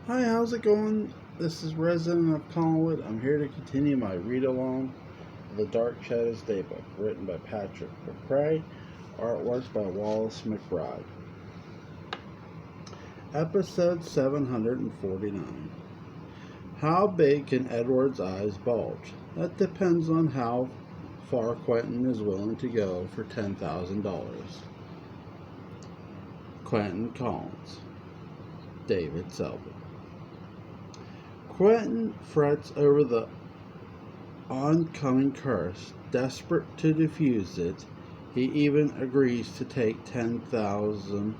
Hi, how's it going? This is Resident of Collinwood. I'm here to continue my read along of The Dark Shadows Daybook, written by Patrick McCray, artwork by Wallace McBride. Episode 749. How big can Edward's eyes bulge? That depends on how far Quentin is willing to go for $10,000. Quentin Collins. David Selby. Quentin frets over the oncoming curse. Desperate to defuse it, he even agrees to take $10,000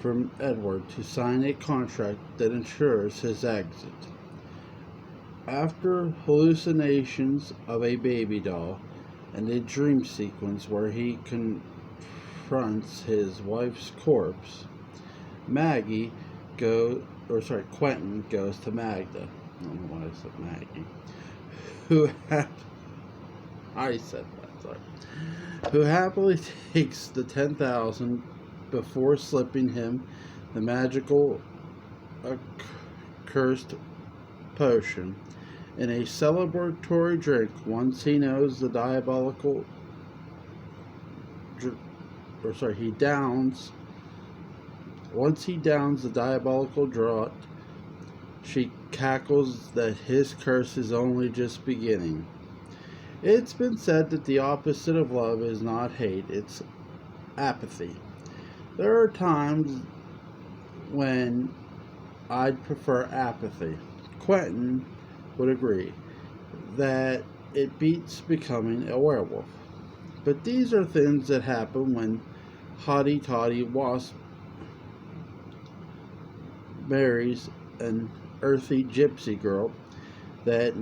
from Edward to sign a contract that ensures his exit. After hallucinations of a baby doll and a dream sequence where he confronts his wife's corpse, Quentin goes to Magda. I don't know why I said Maggie. Who happily takes the $10,000 before slipping him the magical cursed potion in a celebratory drink once he knows the diabolical Once he downs the diabolical draught, she cackles that his curse is only just beginning. It's been said that the opposite of love is not hate, it's apathy. There are times when I'd prefer apathy. Quentin would agree that it beats becoming a werewolf. But these are things that happen when hotty-toddy Wasp marries an earthy gypsy girl that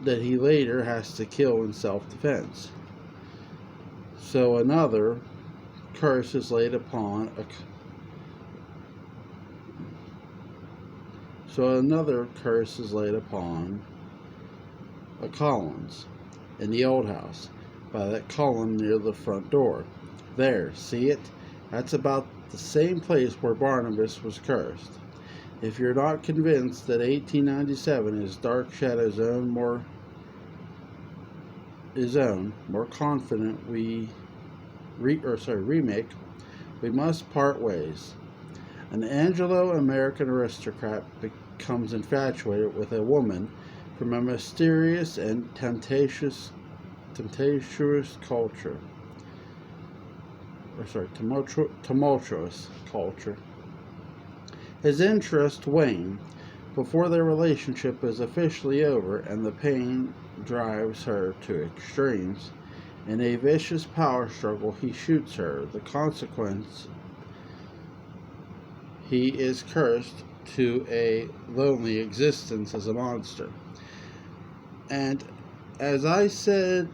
he later has to kill in self-defense. So another curse is laid upon a Collins in the old house by that column near the front door. There, see it? That's about the same place where Barnabas was cursed. If you're not convinced that 1897 is Dark Shadow's more confident remake, we must part ways. An Anglo-American aristocrat becomes infatuated with a woman from a mysterious and tempestuous tumultuous culture. His interests wane before their relationship is officially over, and the pain drives her to extremes. In a vicious power struggle, he shoots her. The consequence, he is cursed to a lonely existence as a monster. And as I said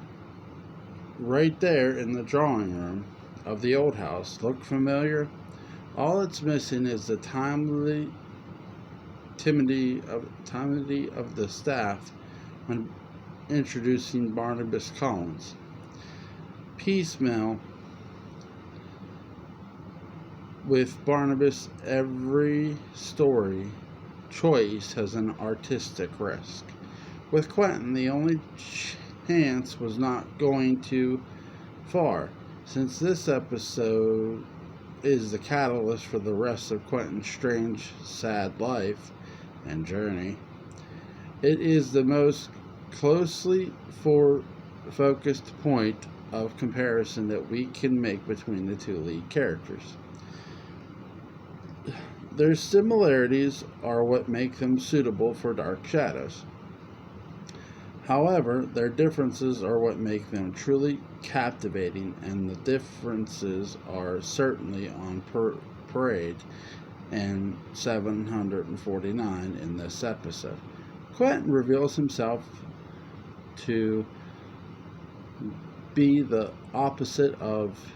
right there in the drawing room of the old house, look familiar? All it's missing is the timidity of the staff when introducing Barnabas Collins. Piecemeal with Barnabas, every story choice has an artistic risk. With Quentin, the only chance was not going too far, since this episode is the catalyst for the rest of Quentin's strange, sad life and journey. It is the most closely focused point of comparison that we can make between the two lead characters. Their similarities are what make them suitable for Dark Shadows. However, their differences are what make them truly captivating, and the differences are certainly on parade in 749 in this episode. Quentin reveals himself to be the opposite of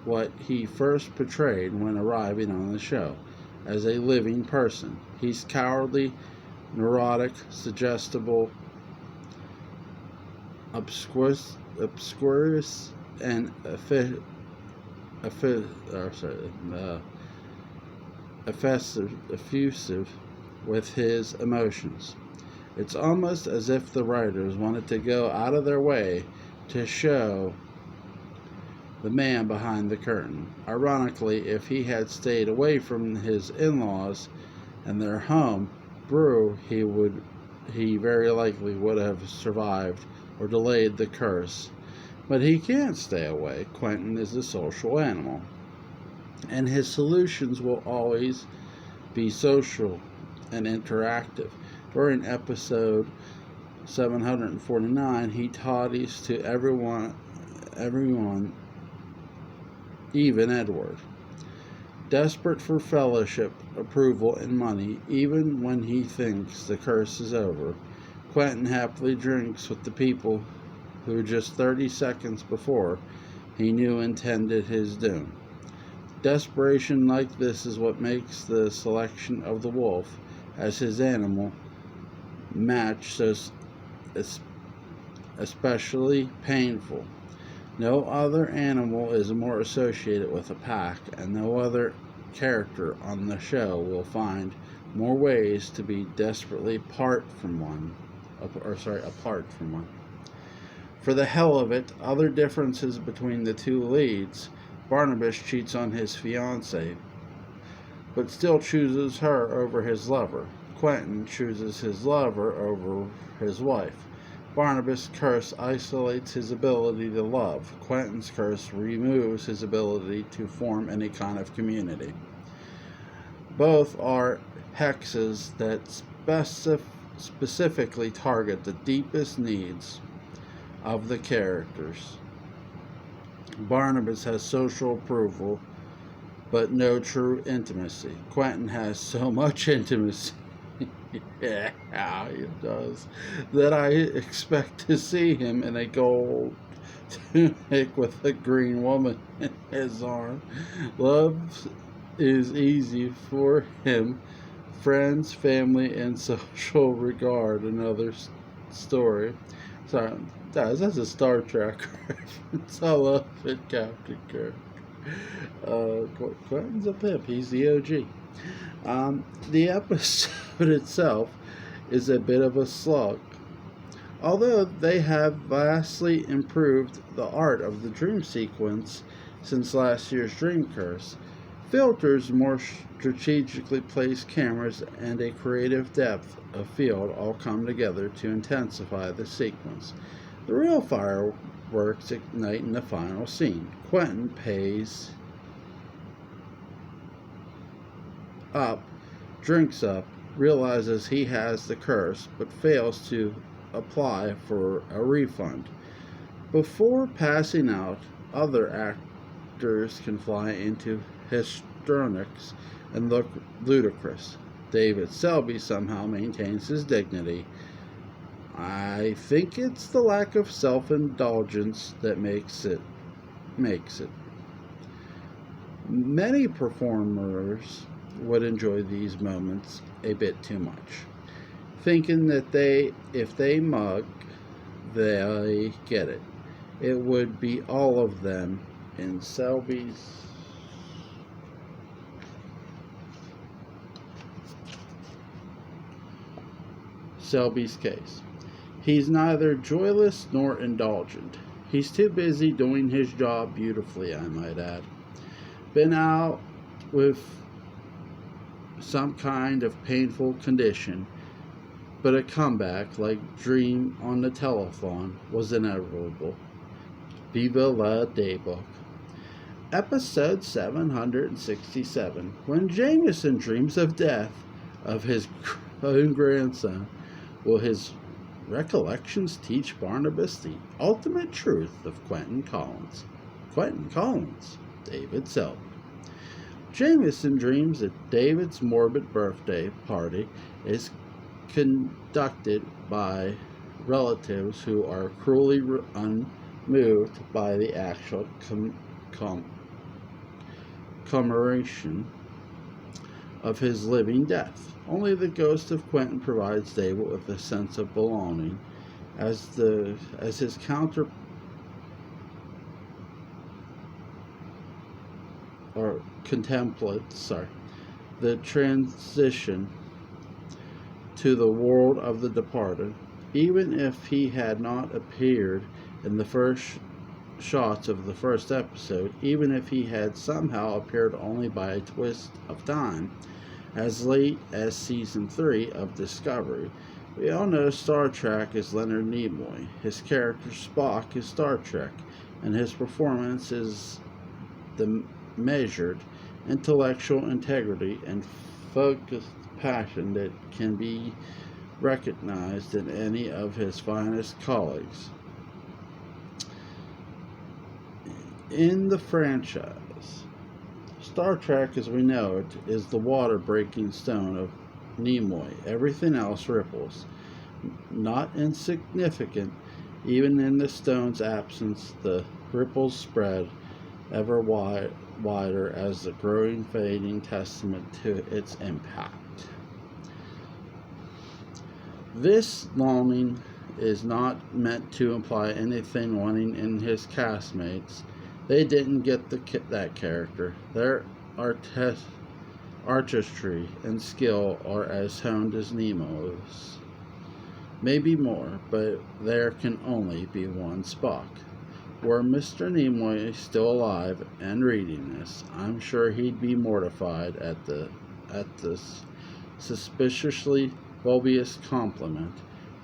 what he first portrayed when arriving on the show, as a living person. He's cowardly, neurotic, suggestible, obscurus, and effusive with his emotions. It's almost as if the writers wanted to go out of their way to show the man behind the curtain. Ironically, if he had stayed away from his in-laws and their home brew, he very likely would have survived or delayed the curse. But he can't stay away. Quentin is a social animal, and his solutions will always be social and interactive. During episode 749, he toddies to everyone, even Edward. Desperate for fellowship, approval, and money, even when he thinks the curse is over, Quentin happily drinks with the people who just 30 seconds before he knew intended his doom. Desperation like this is what makes the selection of the wolf as his animal match so especially painful. No other animal is more associated with a pack, and no other character on the show will find more ways to be desperately apart from one. For the hell of it, other differences between the two leads. Barnabas cheats on his fiancée, but still chooses her over his lover. Quentin chooses his lover over his wife. Barnabas' curse isolates his ability to love. Quentin's curse removes his ability to form any kind of community. Both are hexes that specifically target the deepest needs of the characters. Barnabas has social approval, but no true intimacy. Quentin has so much intimacy, yeah, he does, that I expect to see him in a gold tunic with a green woman in his arm. Love is easy for him. Friends, family, and social regard. Another story. Sorry, that's a Star Trek reference. I love it, Captain Kirk. Quentin's a pimp. He's the OG. The episode itself is a bit of a slug. Although they have vastly improved the art of the dream sequence since last year's Dream Curse, filters, more strategically placed cameras, and a creative depth of field all come together to intensify the sequence. The real fireworks ignite in the final scene. Quentin pays up, drinks up, realizes he has the curse, but fails to apply for a refund. Before passing out, other actors can fly into histrionics and look ludicrous. David Selby somehow maintains his dignity. I think it's the lack of self-indulgence that makes it. Many performers would enjoy these moments a bit too much, thinking that if they mug, they get it. It would be all of them in Selby's case. He's neither joyless nor indulgent. He's too busy doing his job beautifully, I might add. Been out with some kind of painful condition, but a comeback like Dream on the Telethon was inevitable. Viva la Daybook. Episode 767. When Jameson dreams of death of his own grandson, will his recollections teach Barnabas the ultimate truth of Quentin Collins? David Selby. Jameson dreams that David's morbid birthday party is conducted by relatives who are cruelly unmoved by the actual commemoration of his living death. Only the ghost of Quentin provides David with a sense of belonging as his contemplates the transition to the world of the departed. Even if he had not appeared in the first shots of the first episode, even if he had somehow appeared only by a twist of time, as late as season 3 of Discovery, we all know Star Trek is Leonard Nimoy. His character Spock is Star Trek, and his performance is the measured intellectual integrity and focused passion that can be recognized in any of his finest colleagues. In the franchise, Star Trek as we know it is the water-breaking stone of Nimoy. Everything else ripples. Not insignificant, even in the stone's absence, the ripples spread ever wider as the growing, fading testament to its impact. This longing is not meant to imply anything wanting in his castmates. They didn't get that character. Their artistry and skill are as honed as Nemo's. Maybe more, but there can only be one Spock. Were Mr. Nimoy still alive and reading this, I'm sure he'd be mortified at this suspiciously bulbous compliment.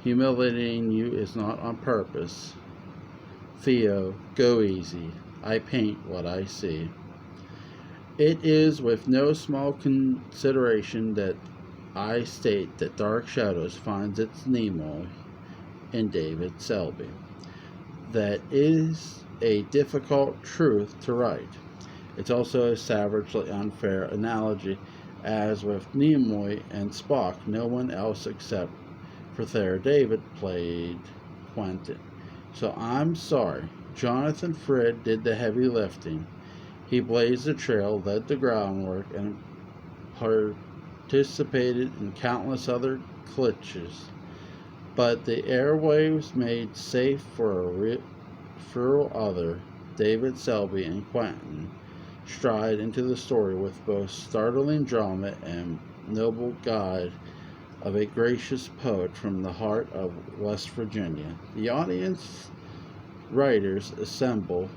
Humiliating you is not on purpose. Theo, go easy. I paint what I see. It is with no small consideration that I state that Dark Shadows finds its Nimoy in David Selby. That is a difficult truth to write. It's also a savagely unfair analogy, as with Nimoy and Spock, no one else except for Thayer David played Quentin. So I'm sorry. Jonathan Frid did the heavy lifting. He blazed the trail, led the groundwork, and participated in countless other glitches. But the airwaves made safe for a real other, David Selby and Quentin, stride into the story with both startling drama and noble guide of a gracious poet from the heart of West Virginia. The audience writers assemble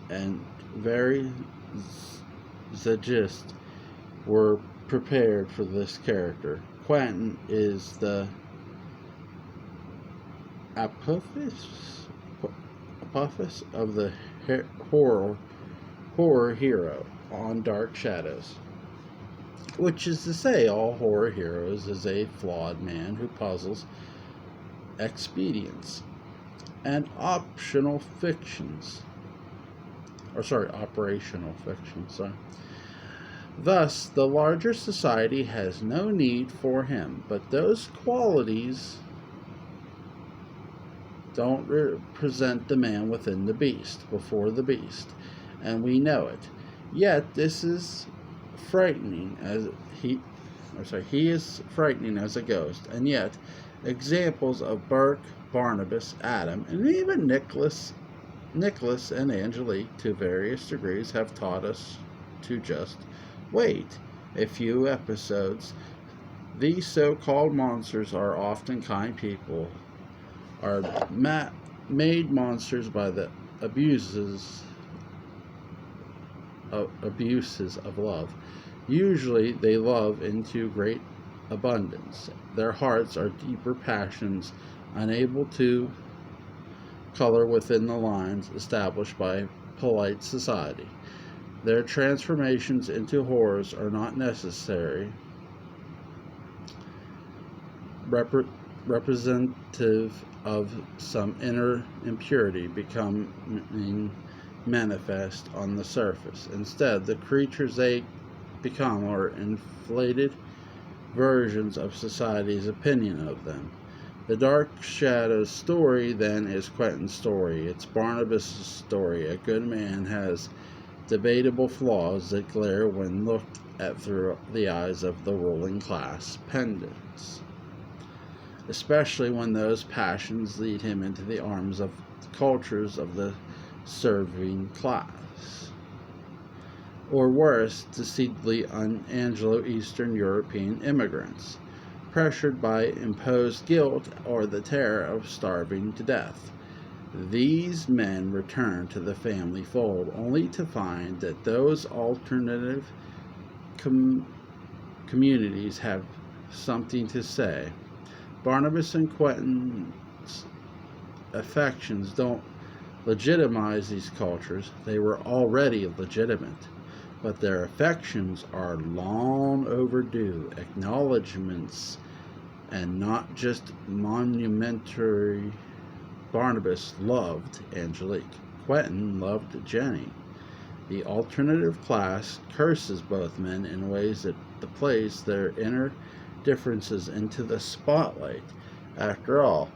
and very zagist were prepared for this character. Quentin is the apotheosis of the horror hero on Dark Shadows, which is to say all horror heroes is a flawed man who puzzles expedients and operational fictions. Thus, the larger society has no need for him, but those qualities don't represent the man within the beast, before the beast, and we know it. Yet this is frightening as he is frightening as a ghost, and yet examples of Burke, Barnabas, Adam, and even Nicholas and Angelique to various degrees have taught us to just wait a few episodes. These so-called monsters are often kind people, are made monsters by the abuses of love. Usually they love into great abundance. Their hearts are deeper passions, unable to color within the lines established by polite society. Their transformations into horrors are not necessary representative of some inner impurity becoming manifest on the surface. Instead, the creatures they become are inflated versions of society's opinion of them. The Dark Shadows story, then, is Quentin's story. It's Barnabas' story. A good man has debatable flaws that glare when looked at through the eyes of the ruling class pedants, especially when those passions lead him into the arms of the cultures of the serving class. or worse, decidedly un-Anglo-Eastern European immigrants, pressured by imposed guilt or the terror of starving to death. These men return to the family fold only to find that those alternative communities have something to say. Barnabas and Quentin's affections don't legitimize these cultures, they were already legitimate. But their affections are long overdue acknowledgments and not just monumentary. Barnabas loved Angelique. Quentin loved Jenny. The alternative class curses both men in ways that place their inner differences into the spotlight. After all,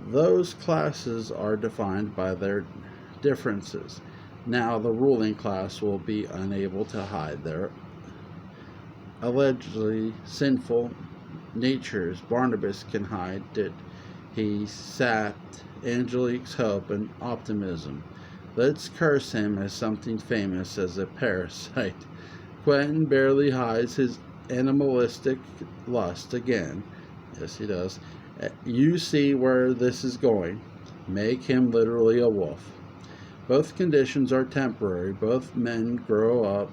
those classes are defined by their differences. Now the ruling class will be unable to hide their allegedly sinful natures. Barnabas can hide it. He sapped Angelique's hope and optimism. Let's curse him as something famous as a parasite. Quentin barely hides his animalistic lust again. Yes, he does. You see where this is going. Make him literally a wolf. Both conditions are temporary. Both men grow up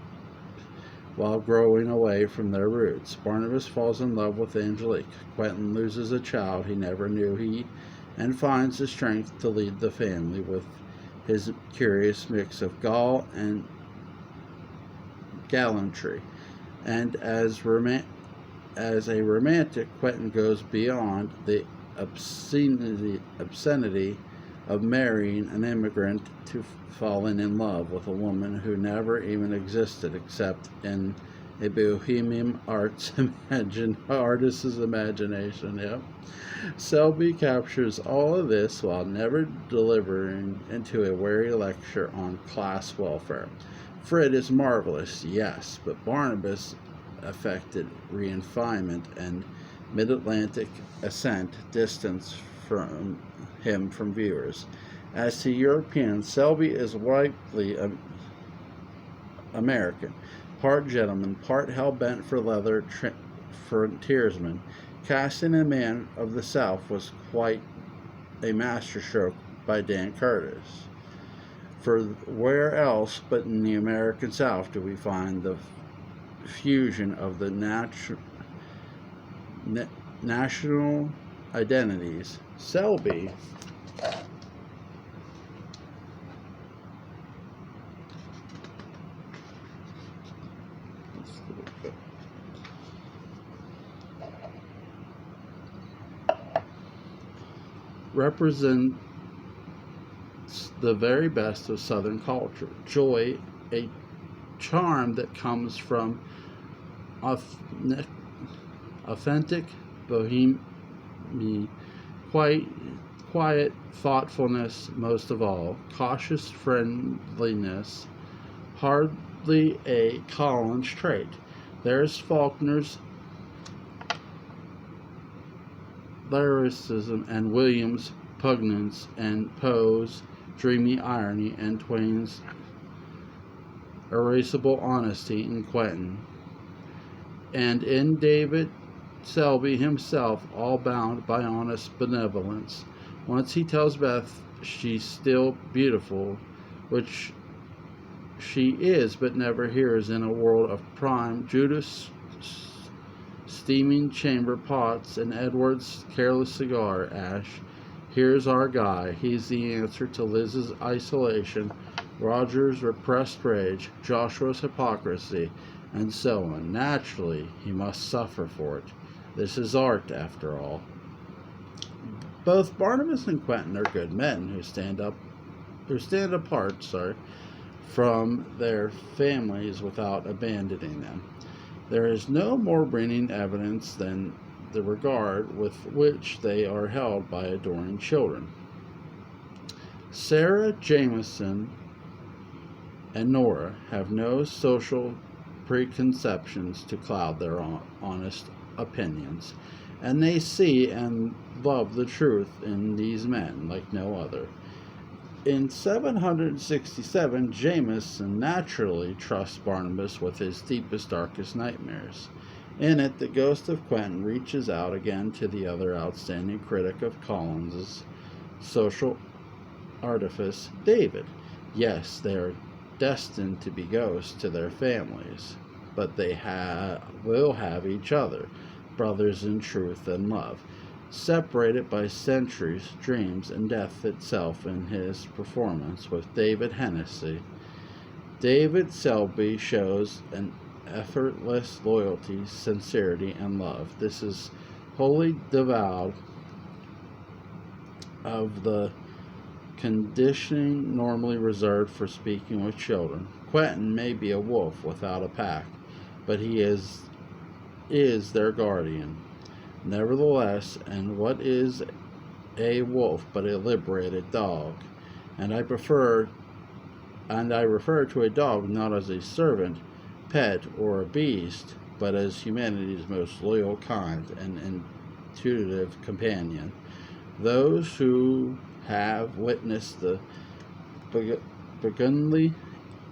while growing away from their roots. Barnabas falls in love with Angelique. Quentin loses a child he never knew and finds the strength to lead the family with his curious mix of gall and gallantry. And as a romantic, Quentin goes beyond the obscenity of marrying an immigrant to falling in love with a woman who never even existed except in a bohemian artist's imagination. Yep. Selby captures all of this while never delivering into a weary lecture on class welfare. Fred is marvelous, yes, but Barnabas affected refinement and mid-Atlantic ascent distance him from viewers. As to Europeans, Selby is widely American, part gentleman, part hell-bent for leather frontiersman. Casting a man of the South was quite a masterstroke by Dan Curtis. For where else but in the American South do we find the fusion of the national identities? Selby represents the very best of Southern culture. Joy, a charm that comes from authentic bohemia, quiet thoughtfulness, most of all, cautious friendliness, hardly a Collins trait. There's Faulkner's lyricism and Williams' pugnance and Poe's dreamy irony and Twain's irascible honesty in Quentin, and in David Selby himself, all bound by honest benevolence. Once he tells Beth she's still beautiful, which she is, but never hears in a world of prime Judas steaming chamber pots and Edward's careless cigar ash. Here's our guy. He's the answer to Liz's isolation, Roger's repressed rage, Joshua's hypocrisy, and so on. Naturally, he must suffer for it. This is art, after all. Both Barnabas and Quentin are good men who stand apart from their families without abandoning them. There is no more ringing evidence than the regard with which they are held by adoring children. Sarah Jameson and Nora have no social preconceptions to cloud their honest opinions, and they see and love the truth in these men like no other. In 767, Jameson naturally trusts Barnabas with his deepest, darkest nightmares. In it, the ghost of Quentin reaches out again to the other outstanding critic of Collins's social artifice, David. Yes, they are destined to be ghosts to their families, but they will have each other, brothers in truth and love, separated by centuries, dreams, and death itself. In his performance with David Hennessy, David Selby shows an effortless loyalty, sincerity, and love. This is wholly devoid of the conditioning normally reserved for speaking with children. Quentin may be a wolf without a pack, but he is their guardian. Nevertheless, and what is a wolf but a liberated dog? And I refer to a dog not as a servant, pet, or a beast, but as humanity's most loyal, kind, and intuitive companion. Those who have witnessed the beguiling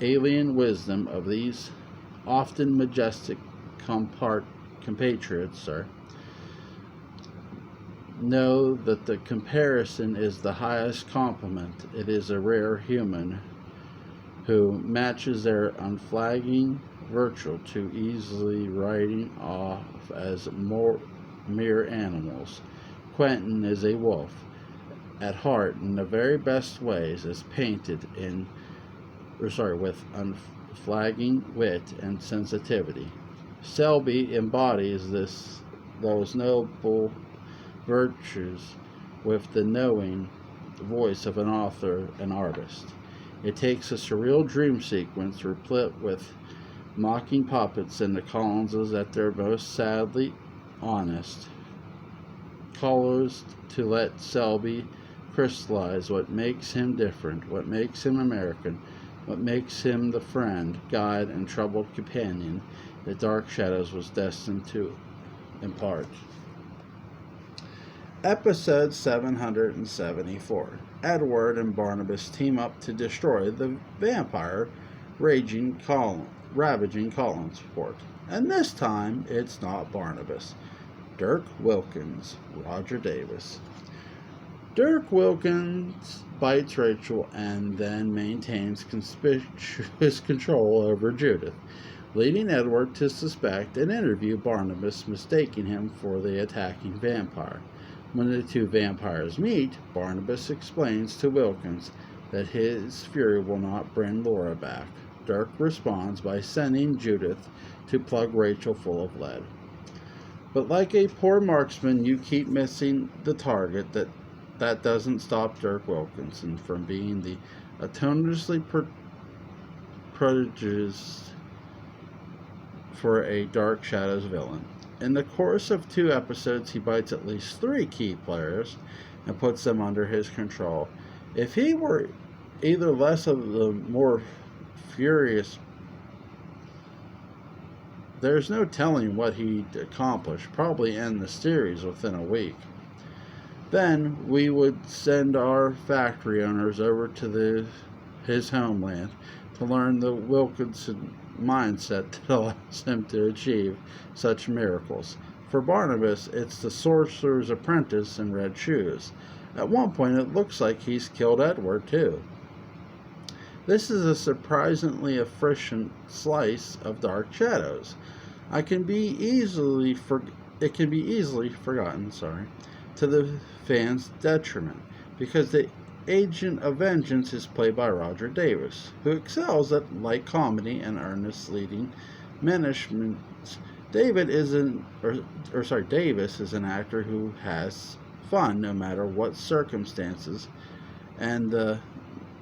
alien wisdom of these often majestic compatriots know that the comparison is the highest compliment. It is a rare human who matches their unflagging virtue to easily writing off as mere animals. Quentin is a wolf at heart in the very best ways, as painted with unflagging wit and sensitivity. Selby embodies those noble virtues with the knowing voice of an author and artist. It takes a surreal dream sequence replete with mocking puppets and the Collinses at their most sadly honest colors to let Selby crystallize what makes him different, what makes him American, what makes him the friend, guide, and troubled companion that Dark Shadows was destined to impart. Episode 774. Edward and Barnabas team up to destroy the vampire ravaging Collinsport. And this time, it's not Barnabas. Dirk Wilkins, Roger Davis. Dirk Wilkins bites Rachel and then maintains conspicuous control over Judith, leading Edward to suspect and interview Barnabas, mistaking him for the attacking vampire. When the two vampires meet, Barnabas explains to Wilkins that his fury will not bring Laura back. Dirk responds by sending Judith to plug Rachel full of lead. But like a poor marksman, you keep missing the target. That doesn't stop Dirk Wilkinson from being the atonelessly prodigious for a Dark Shadows villain. In the course of 2 episodes, he bites at least 3 key players and puts them under his control. If he were either less of the more furious, there's no telling what he'd accomplish, probably end the series within a week. Then we would send our factory owners over to his homeland to learn the Wilkinson mindset that allows him to achieve such miracles. For Barnabas, it's the sorcerer's apprentice in red shoes. At one point, it looks like he's killed Edward, too. This is a surprisingly efficient slice of Dark Shadows. It can be easily forgotten, to the fans' detriment, because the agent of vengeance is played by Roger Davis, who excels at light comedy and earnest leading menacements. Davis is an actor who has fun no matter what circumstances, and the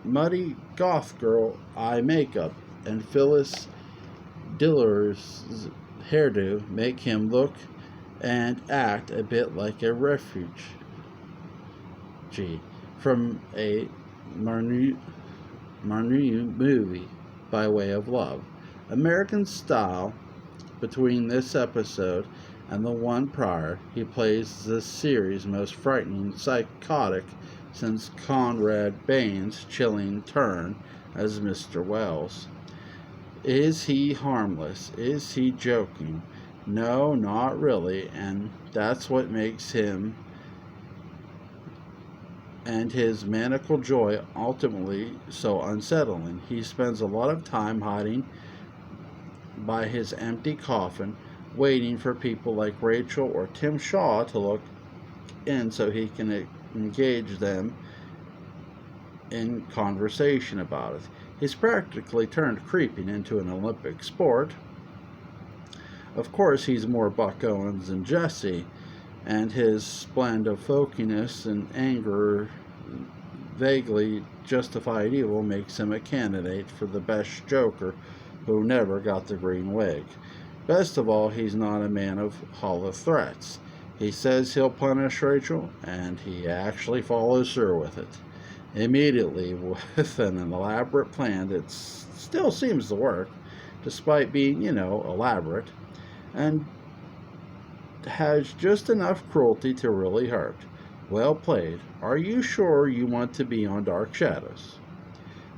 muddy goth girl eye makeup and Phyllis Diller's hairdo make him look and act a bit like a refugee from a Marnu movie by way of love. American style. Between this episode and the one prior, he plays this series' most frightening, psychotic since Conrad Bain's chilling turn as Mr. Wells. Is he harmless? Is he joking? No, not really, and that's what makes him and his maniacal joy ultimately so unsettling. He spends a lot of time hiding by his empty coffin, waiting for people like Rachel or Tim Shaw to look in so he can engage them in conversation about it. He's practically turned creeping into an Olympic sport. Of course, he's more Buck Owens than Jesse, and his blend of folkiness and anger, vaguely justified evil, makes him a candidate for the best Joker who never got the green wig. Best of all, he's not a man of hollow threats. He says he'll punish Rachel, and he actually follows through with it. Immediately, with an elaborate plan that still seems to work, despite being, elaborate, and has just enough cruelty to really hurt. Well played. Are you sure you want to be on Dark Shadows?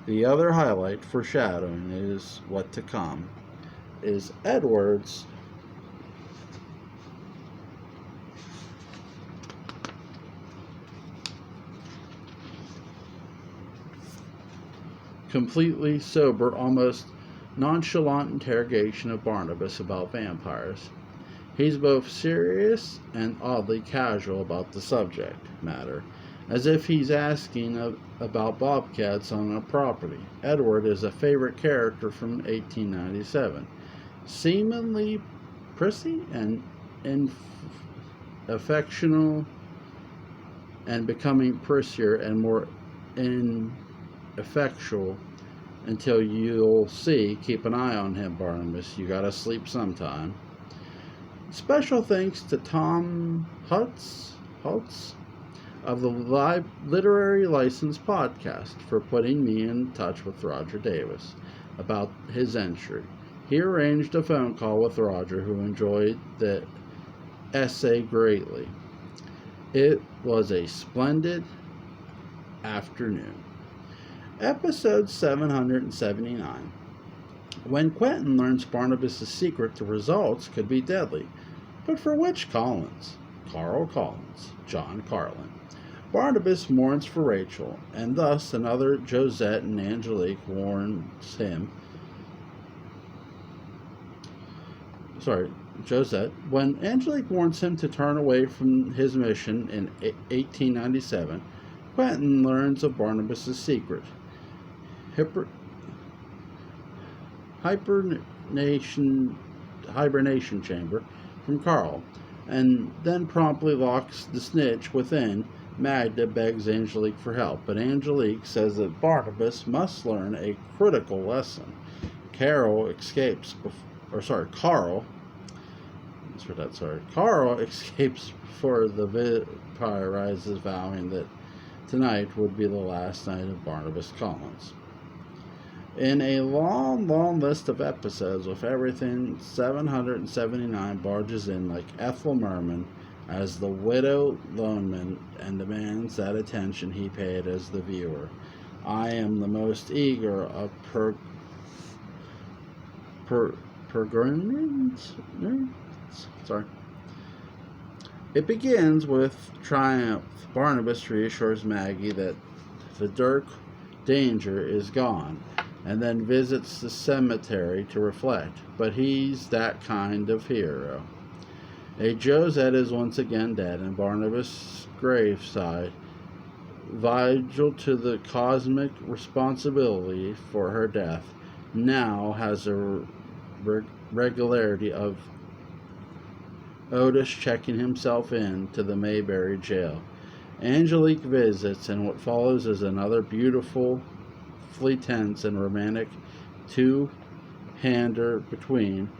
The other highlight, foreshadowing, is what to come, is Edward's completely sober, almost nonchalant interrogation of Barnabas about vampires. He's both serious and oddly casual about the subject matter, as if he's asking about bobcats on a property. Edward is a favorite character from 1897, seemingly prissy and affectional, and becoming prissier and more ineffectual until you'll see. Keep an eye on him, Barnabas. You gotta sleep sometime. Special thanks to Tom Hutz of the Literary License podcast for putting me in touch with Roger Davis about his entry. He arranged a phone call with Roger, who enjoyed the essay greatly. It was a splendid afternoon. Episode 779. When Quentin learns Barnabas' secret, the results could be deadly. But for which Collins? Carl Collins, John Carlin. Barnabas mourns for Rachel, and thus another Josette and Angelique warns him. Josette. When Angelique warns him to turn away from his mission in 1897, Quentin learns of Barnabas' secret. Hibernation chamber from Carl, and then promptly locks the snitch within. Magda begs Angelique for help, but Angelique says that Barnabas must learn a critical lesson. Carl escapes before the vampire rises, vowing that tonight would be the last night of Barnabas Collins. In a long, long list of episodes with everything, 779 barges in like Ethel Merman as the widow loanman and demands that attention he paid as the viewer. I am the most eager of pilgrims. It begins with triumph. Barnabas reassures Maggie that the dark danger is gone, and then visits the cemetery to reflect. But he's that kind of hero. A Josette is once again dead, and Barnabas' graveside, vigil to the cosmic responsibility for her death, now has a regularity of Otis checking himself in to the Mayberry jail. Angelique visits, and what follows is another beautifully tense and romantic two-hander between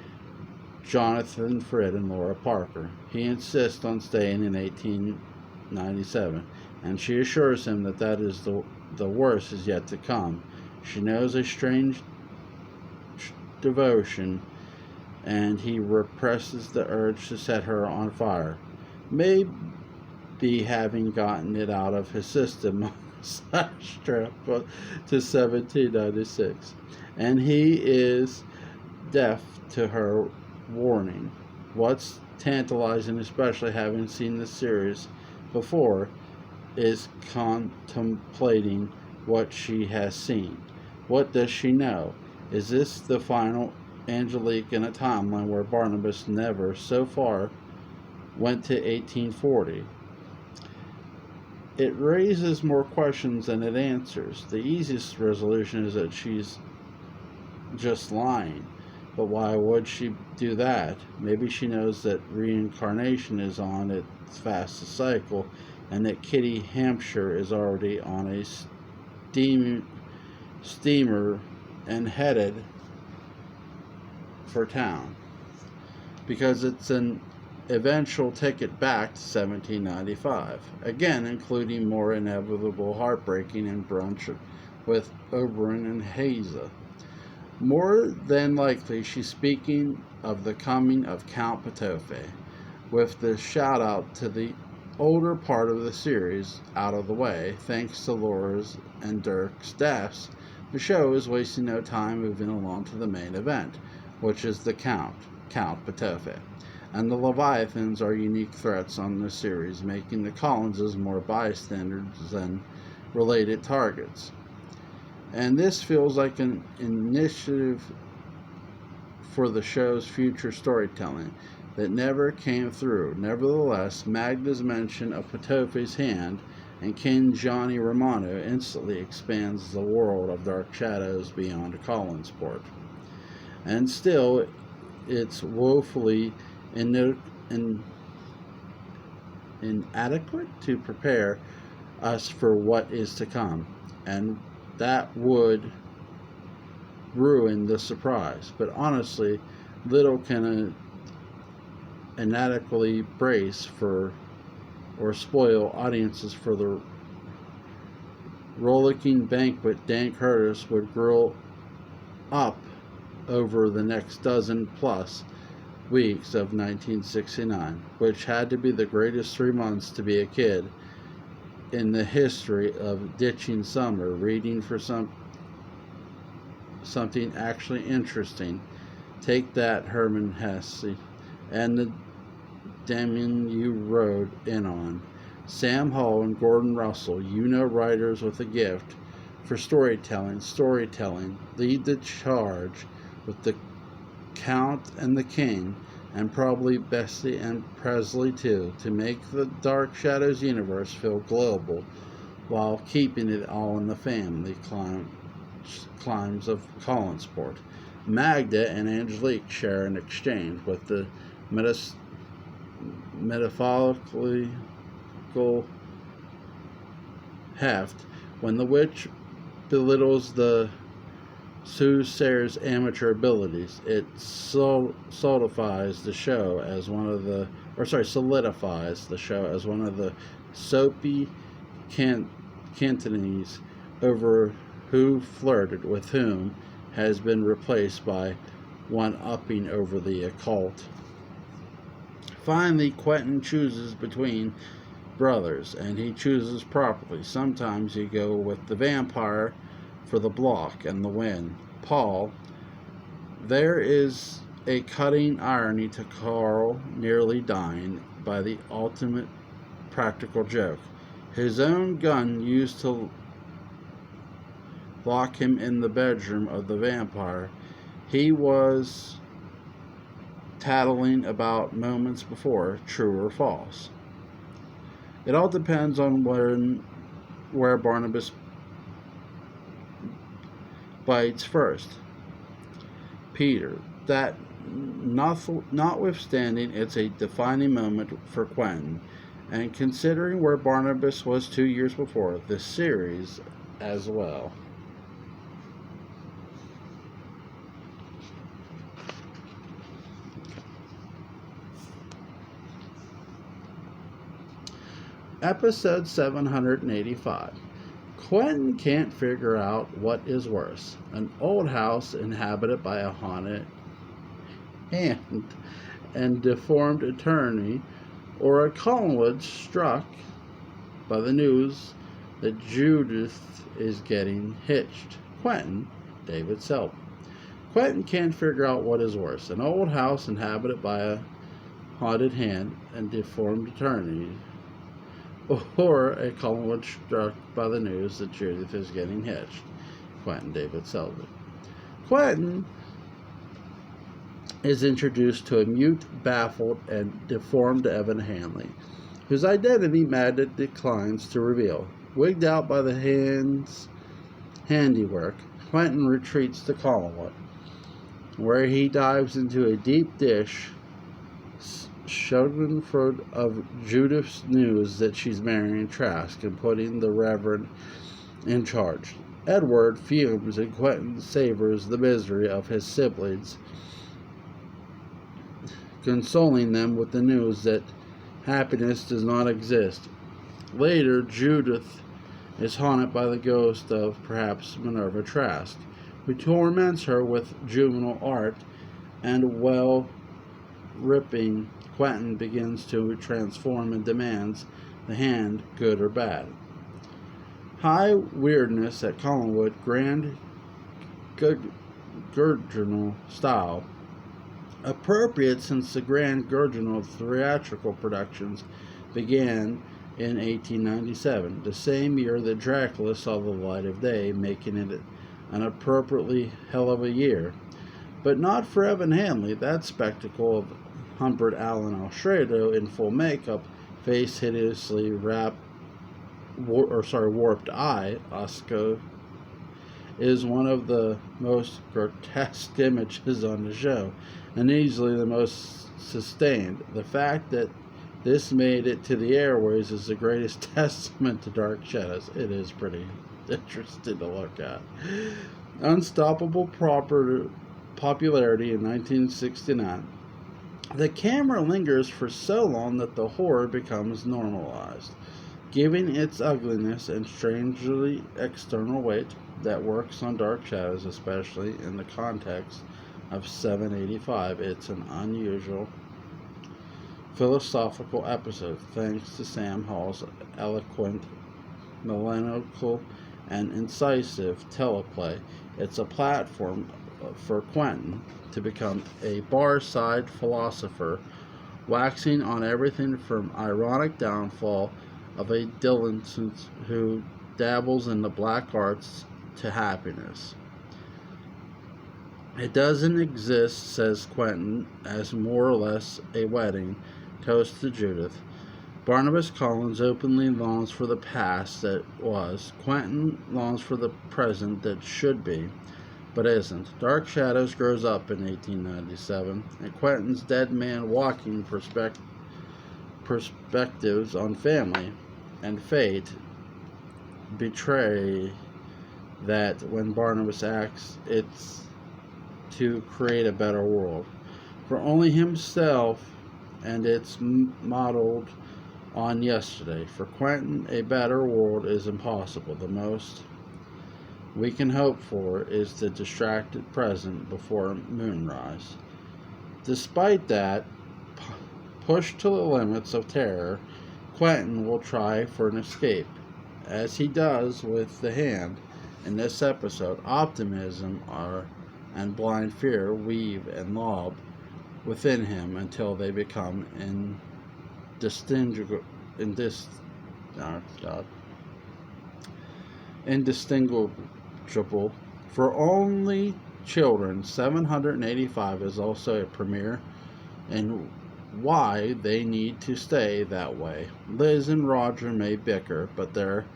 Jonathan Frid and Laura Parker. He insists on staying in 1897, and she assures him that is the worst is yet to come. She knows a strange devotion, and he represses the urge to set her on fire. be having gotten it out of his system on a side trip to 1796. And he is deaf to her warning. What's tantalizing, especially having seen the series before, is contemplating what she has seen. What does she know? Is this the final Angelique in a timeline where Barnabas never, so far, went to 1840? It raises more questions than it answers. The easiest resolution is that she's just lying. But why would she do that? Maybe she knows that reincarnation is on its fastest cycle and that Kitty Hampshire is already on a steamer and headed for town, because it's an eventual ticket back to 1795, again including more inevitable heartbreaking and brunch with Oberon and Haza. More than likely, she's speaking of the coming of Count Patofe, with the shout out to the older part of the series out of the way, thanks to Laura's and Dirk's deaths. The show is wasting no time moving along to the main event, which is the Count Patofe. And the Leviathans are unique threats on the series, making the Collinses more bystanders than related targets. And this feels like an initiative for the show's future storytelling that never came through. Nevertheless, Magda's mention of Patofe's hand and King Johnny Romano instantly expands the world of Dark Shadows beyond Collinsport. And still, it's woefully inadequate to prepare us for what is to come, and that would ruin the surprise. But honestly, little can inadequately brace for or spoil audiences for the rollicking banquet Dan Curtis would grill up over the next dozen plus weeks of 1969, which had to be the greatest 3 months to be a kid in the history of ditching summer, reading for something actually interesting. Take that, Herman Hesse, and the Damien you rode in on. Sam Hall and Gordon Russell, writers with a gift for storytelling, lead the charge with the Count and the King, and probably Bessie and Presley too, to make the Dark Shadows universe feel global while keeping it all in the family climes of Collinsport. Magda and Angelique share an exchange with the metaphorical heft when the witch belittles the soothsayer's amateur abilities. It solidifies the show as one of the soapy Cantonese over who flirted with whom has been replaced by one-upping over the occult. Finally, Quentin chooses between brothers, and he chooses properly. Sometimes you go with the vampire for the block and the win. Paul, there is a cutting irony to Carl nearly dying by the ultimate practical joke. His own gun used to lock him in the bedroom of the vampire he was tattling about moments before, true or false. It all depends on where Barnabas bites first. Peter, that notwithstanding, it's a defining moment for Quentin, and considering where Barnabas was 2 years before, the series as well. Episode 785. Quentin can't figure out what is worse, an old house inhabited by a haunted and deformed attorney, or a Collinwood struck by the news that Judith is getting hitched. Quentin, David Selby. Quentin can't figure out what is worse, an old house inhabited by a haunted hand and deformed eternity, or a Collingwood struck by the news that Judith is getting hitched. Quentin, David Selby. Quentin is introduced to a mute, baffled, and deformed Evan Hanley, whose identity Madden declines to reveal. Wigged out by the hand's handiwork, Quentin retreats to Collingwood, where he dives into a deep dish schadenfreude of Judith's news that she's marrying Trask and putting the Reverend in charge. Edward fumes and Quentin savors the misery of his siblings, consoling them with the news that happiness does not exist. Later, Judith is haunted by the ghost of perhaps Minerva Trask, who torments her with juvenile art, and while ripping, Quentin begins to transform and demands the hand, good or bad. High weirdness at Collingwood, grand Gurginal style, appropriate since the grand Gurginal theatrical productions began in 1897, the same year that Dracula saw the light of day, making it an appropriately hell of a year. But not for Evan Hanley. That spectacle of Humbert Allen Alfredo in full makeup, face hideously warped eye, Oscar, is one of the most grotesque images on the show, and easily the most sustained. The fact that this made it to the airways is the greatest testament to Dark Shadows. It is pretty interesting to look at. Unstoppable popularity in 1969. The camera lingers for so long that the horror becomes normalized, giving its ugliness and strangely external weight that works on Dark Shadows, especially in the context of 785. It's an unusual philosophical episode, thanks to Sam Hall's eloquent, melancholical, and incisive teleplay. It's a platform for Quentin to become a bar-side philosopher, waxing on everything from ironic downfall of a dilettante who dabbles in the black arts to happiness. It doesn't exist, says Quentin, as more or less a wedding toast to Judith. Barnabas Collins openly longs for the past that was. Quentin longs for the present that should be, but isn't. Dark Shadows grows up in 1897, and Quentin's dead man walking perspectives on family and fate betray that when Barnabas acts, it's to create a better world for only himself, and it's modeled on yesterday. For Quentin, a better world is impossible. The most we can hope for is the distracted present before moonrise. Despite that, pushed to the limits of terror, Quentin will try for an escape, as he does with the hand in this episode. Optimism and blind fear weave and lob within him until they become indistinguishable. For only children, 785 is also a premiere, and why they need to stay that way. Liz and Roger may bicker, but they're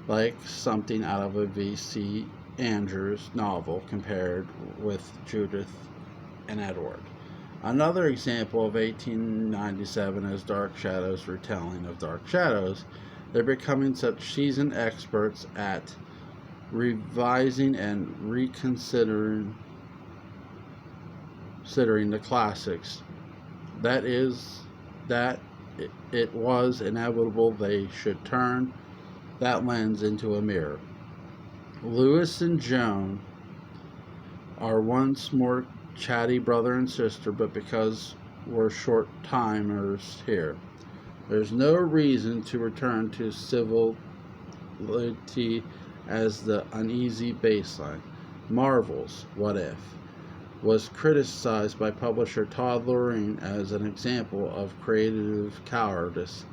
like something out of a V.C. Andrews novel compared with Judith and Edward. Another example of 1897 is Dark Shadows' retelling of Dark Shadows. They're becoming such seasoned experts at revising and reconsidering the classics that it was inevitable they should turn that lens into a mirror. Louis and Joan are once more chatty brother and sister, but because we're short-timers here, There's no reason to return to civility as the uneasy baseline. Marvel's What If was criticized by publisher Todd Lorine as an example of creative cowardice.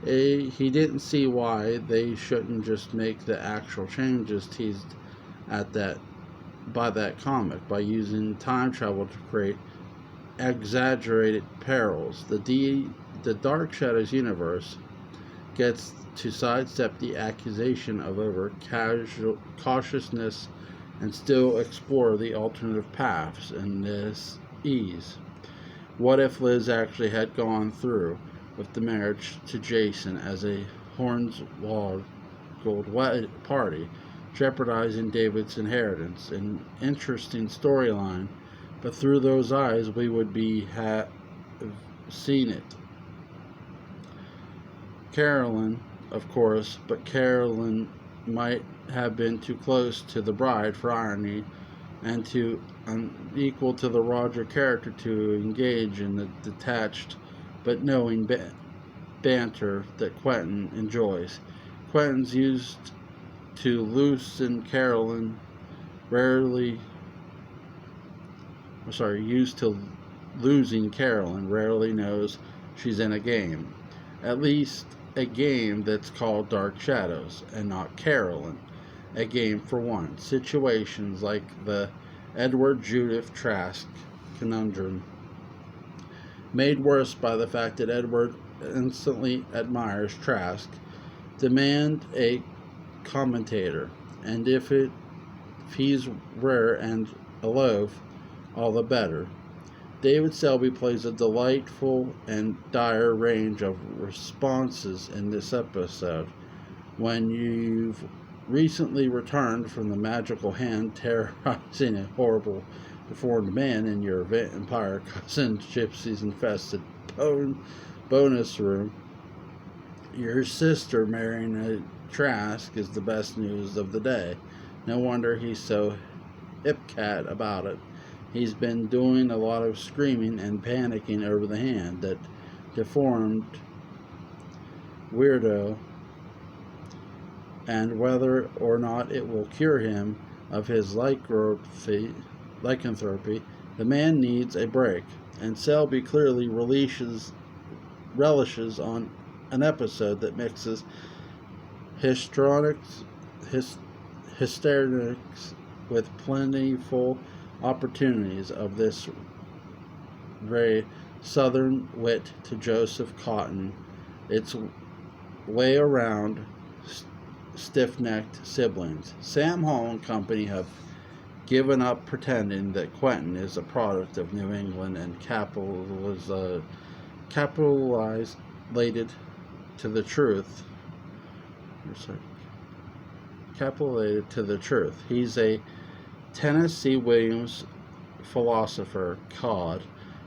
He didn't see why they shouldn't just make the actual changes teased at that by that comic by using time travel to create exaggerated perils. The Dark Shadows universe gets to sidestep the accusation of over cautiousness and still explore the alternative paths in this ease. What if Liz actually had gone through with the marriage to Jason as a hornswoggled party, jeopardizing David's inheritance? An interesting storyline, but through those eyes we would have seen it. Carolyn, of course, but Carolyn might have been too close to the bride for irony and too unequal to the Roger character to engage in the detached but knowing banter that Quentin enjoys. Quentin's used to losing Carolyn rarely knows she's in a game. At least a game that's called Dark Shadows and not Carolyn. A game for one. Situations like the Edward Judith Trask conundrum, made worse by the fact that Edward instantly admires Trask, demand a commentator, and if he's rare and a loaf, all the better. David Selby plays a delightful and dire range of responses in this episode. When you've recently returned from the magical hand terrorizing a horrible deformed man in your vampire cousin Gypsy's infested bonus room, your sister marrying a Trask is the best news of the day. No wonder he's so hip-cat about it. He's been doing a lot of screaming and panicking over the hand, that deformed weirdo, and whether or not it will cure him of his lycanthropy, the man needs a break, and Selby clearly relishes on an episode that mixes hysterics with plentiful opportunities of this very southern wit to Joseph Cotton its way around stiff-necked siblings. Sam Hall and company have given up pretending that Quentin is a product of New England and capitalized to the truth. Capitulated to the truth. He's a Tennessee Williams philosopher cod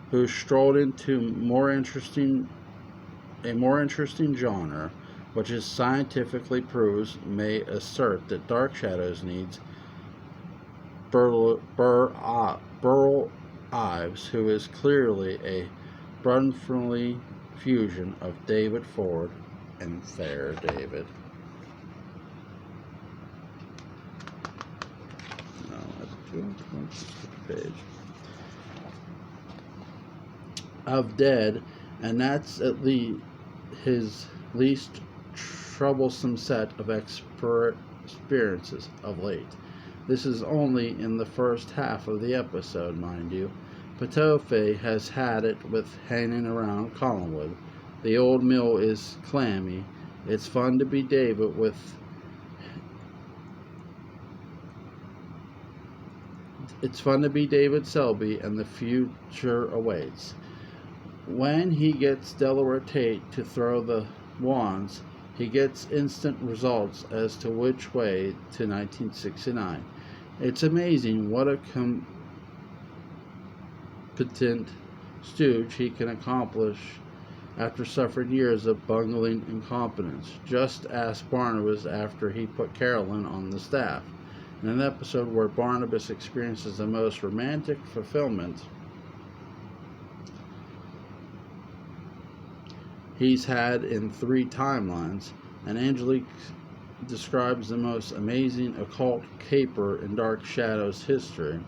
who strolled into a more interesting genre, which is scientifically proves may assert that Dark Shadows needs Burl Ives, who is clearly a Brunfrey fusion of David Ford and Fair David. Page of Dead, and that's at least his least troublesome set of experiences of late. This is only in the first half of the episode, mind you. Patofe has had it with hanging around Collinwood. The old mill is clammy. It's fun to be David Selby, and the future awaits. When he gets Delaware Tate to throw the wands, he gets instant results as to which way to 1969. It's amazing what a competent stooge he can accomplish after suffering years of bungling incompetence. Just ask Barnabas after he put Carolyn on the staff. In an episode where Barnabas experiences the most romantic fulfillment, he's had in 3 timelines, and Angelique describes the most amazing occult caper in Dark Shadows history.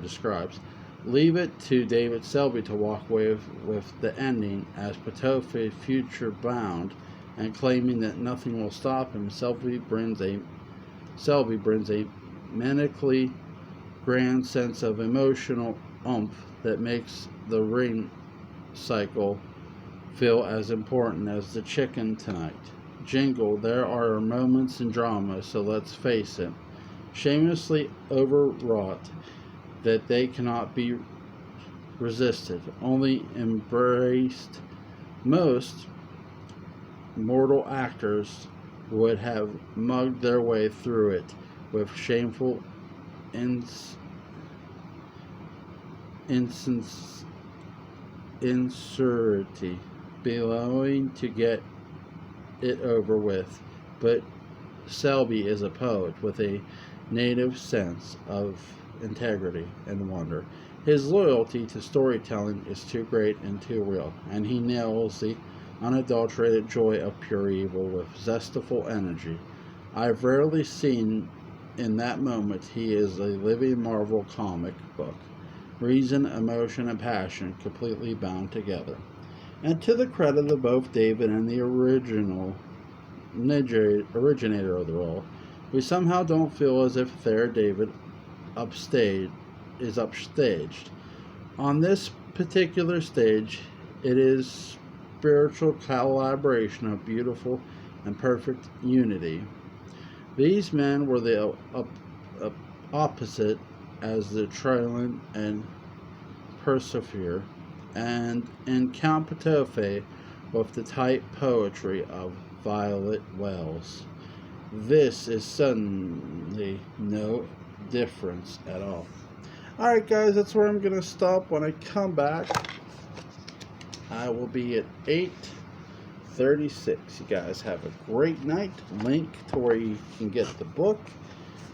Describes. Leave it to David Selby to walk away with the ending as Patofe future bound and claiming that nothing will stop him. Selby brings a manically grand sense of emotional oomph that makes the ring cycle feel as important as the chicken tonight. Jingle, there are moments in drama, so let's face it, shamelessly overwrought that they cannot be resisted, only embraced. Most mortal actors would have mugged their way through it with shameful insurity, belonging to get it over with. But Selby is a poet with a native sense of integrity and wonder. His loyalty to storytelling is too great and too real, and he nails the unadulterated joy of pure evil with zestful energy. I've rarely seen in that moment he is a living Marvel comic book. Reason, emotion, and passion completely bound together. And to the credit of both David and the originator of the role, we somehow don't feel as if their David is upstaged. On this particular stage, it is spiritual collaboration of beautiful and perfect unity. These men were the opposite as the Trilon and Persevere, and in Count Patofe with the tight poetry of Violet Wells. This is suddenly no difference at all. Alright guys, that's where I'm going to stop. When I come back, I will be at 8:36. You guys have a great night. Link to where you can get the book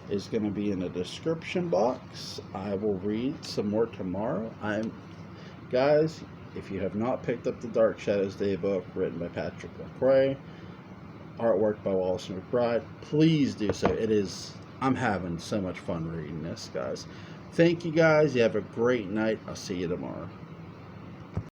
is going to be in the description box. I will read some more tomorrow. Guys, if you have not picked up the Dark Shadows Daybook, written by Patrick McCray, artwork by Wallace and McBride, please do so. I'm having so much fun reading this, guys. Thank you guys. You have a great night. I'll see you tomorrow.